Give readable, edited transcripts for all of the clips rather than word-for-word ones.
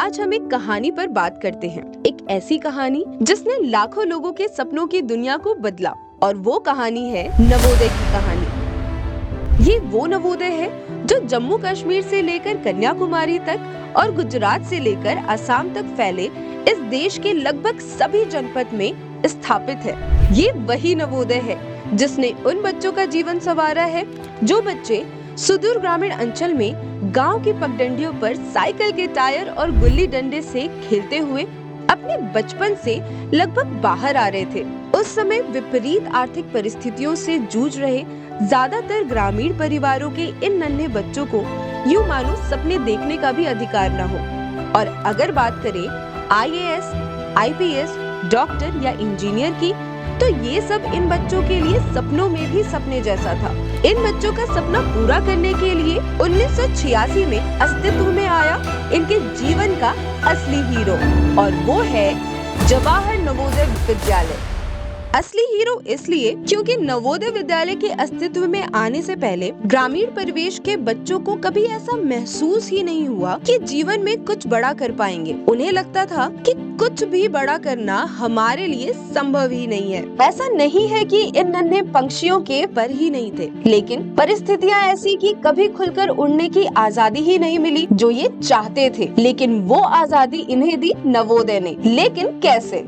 आज हम एक कहानी पर बात करते हैं। एक ऐसी कहानी जिसने लाखों लोगों के सपनों की दुनिया को बदला, और वो कहानी है नवोदय की कहानी। ये वो नवोदय है जो जम्मू कश्मीर से लेकर कन्याकुमारी तक और गुजरात से लेकर असम तक फैले इस देश के लगभग सभी जनपद में स्थापित है। ये वही नवोदय है जिसने उन बच्चों का जीवन संवारा है जो बच्चे सुदूर ग्रामीण अंचल में गांव की पगडंडियों पर साइकिल के टायर और गुल्ली डंडे से खेलते हुए अपने बचपन से लगभग बाहर आ रहे थे। उस समय विपरीत आर्थिक परिस्थितियों से जूझ रहे ज्यादातर ग्रामीण परिवारों के इन नन्हे बच्चों को यूं मानो सपने देखने का भी अधिकार न हो। और अगर बात करें IAS, IPS, डॉक्टर या इंजीनियर की, तो ये सब इन बच्चों के लिए सपनों में भी सपने जैसा था। इन बच्चों का सपना पूरा करने के लिए 1986 में अस्तित्व में आया इनके जीवन का असली हीरो, और वो है जवाहर नवोदय विद्यालय। असली हीरो इसलिए क्योंकि नवोदय विद्यालय के अस्तित्व में आने से पहले ग्रामीण परिवेश के बच्चों को कभी ऐसा महसूस ही नहीं हुआ कि जीवन में कुछ बड़ा कर पाएंगे। उन्हें लगता था कि कुछ भी बड़ा करना हमारे लिए संभव ही नहीं है। ऐसा नहीं है कि इन नन्हे पंछियों के पर ही नहीं थे, लेकिन परिस्थितियां ऐसी कि कभी खुलकर उड़ने की आजादी ही नहीं मिली जो ये चाहते थे। लेकिन वो आजादी इन्हें दी नवोदय ने। लेकिन कैसे?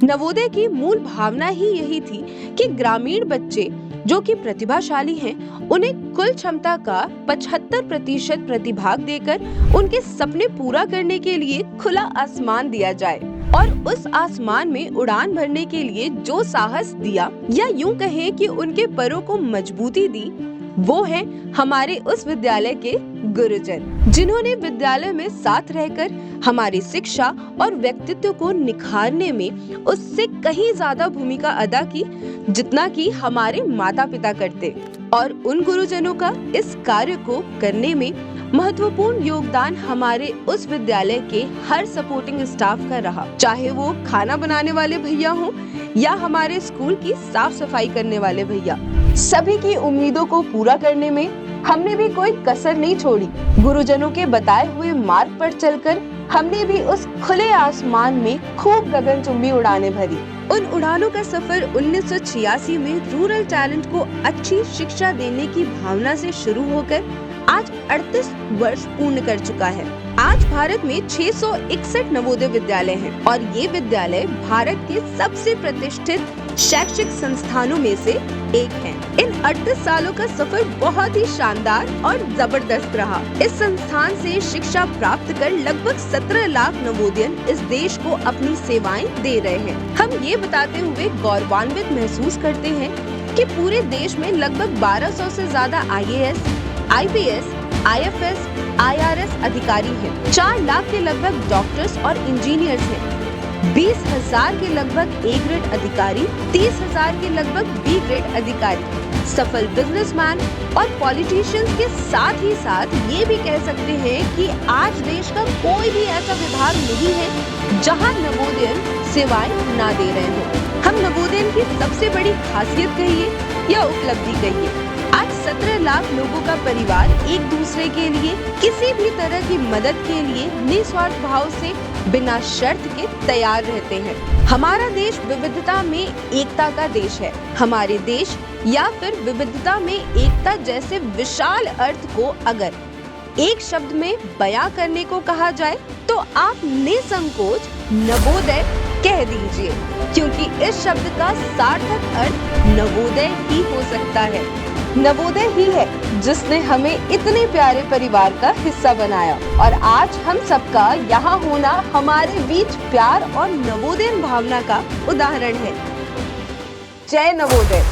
नवोदय की मूल भावना ही यही थी कि ग्रामीण बच्चे जो कि प्रतिभाशाली हैं, उन्हें कुल क्षमता का 75% प्रतिभाग देकर उनके सपने पूरा करने के लिए खुला आसमान दिया जाए, और उस आसमान में उड़ान भरने के लिए जो साहस दिया, या यूं कहें कि उनके पैरों को मजबूती दी, वो है हमारे उस विद्यालय के गुरुजन, जिन्होंने विद्यालय में साथ रहकर हमारी शिक्षा और व्यक्तित्व को निखारने में उससे कहीं ज्यादा भूमिका अदा की जितना कि हमारे माता पिता करते। और उन गुरुजनों का इस कार्य को करने में महत्वपूर्ण योगदान हमारे उस विद्यालय के हर सपोर्टिंग स्टाफ का रहा, चाहे वो खाना बनाने वाले भैया हों या हमारे स्कूल की साफ सफाई करने वाले भैया। सभी की उम्मीदों को पूरा करने में हमने भी कोई कसर नहीं छोड़ी। गुरुजनों के बताए हुए मार्ग पर चलकर हमने भी उस खुले आसमान में खूब गगनचुंबी उड़ानें भरी। उन उड़ानों का सफर 1986 में रूरल टैलेंट को अच्छी शिक्षा देने की भावना से शुरू होकर आज 38 वर्ष पूर्ण कर चुका है। आज भारत में 661 नवोदय विद्यालय हैं, और ये विद्यालय भारत के सबसे प्रतिष्ठित शैक्षिक संस्थानों में से एक है। इन 38 सालों का सफर बहुत ही शानदार और जबरदस्त रहा। इस संस्थान से शिक्षा प्राप्त कर लगभग 17 लाख नवोदयन इस देश को अपनी सेवाएं दे रहे हैं। हम ये बताते हुए गौरवान्वित महसूस करते हैं कि पूरे देश में लगभग 1200 से ज्यादा IAS, IPS, IFS, IRS अधिकारी हैं। 4 लाख के लगभग डॉक्टर्स और इंजीनियर्स हैं। 20,000 के लगभग A ग्रेड अधिकारी, 30,000 के लगभग B ग्रेड अधिकारी सफल बिजनेसमैन और पॉलिटिशियंस के साथ ही साथ ये भी कह सकते हैं कि आज देश का कोई भी ऐसा विभाग नहीं है जहां नवोदयन सेवाएं ना दे रहे हों। हम नवोदयन की सबसे बड़ी खासियत कहिए या उपलब्धि कहिए, आज 17 लाख लोगों का परिवार एक दूसरे के लिए किसी भी तरह की मदद के लिए निस्वार्थ भाव से बिना शर्त के तैयार रहते हैं। हमारा देश विविधता में एकता का देश है। हमारे देश या फिर विविधता में एकता जैसे विशाल अर्थ को अगर एक शब्द में बयां करने को कहा जाए तो आप निसंकोच नवोदय कह दीजिए, क्योंकि इस शब्द का सार्थक अर्थ नवोदय ही हो सकता है। नवोदय ही है जिसने हमें इतने प्यारे परिवार का हिस्सा बनाया, और आज हम सबका यहाँ होना हमारे बीच प्यार और नवोदयन भावना का उदाहरण है। जय नवोदय।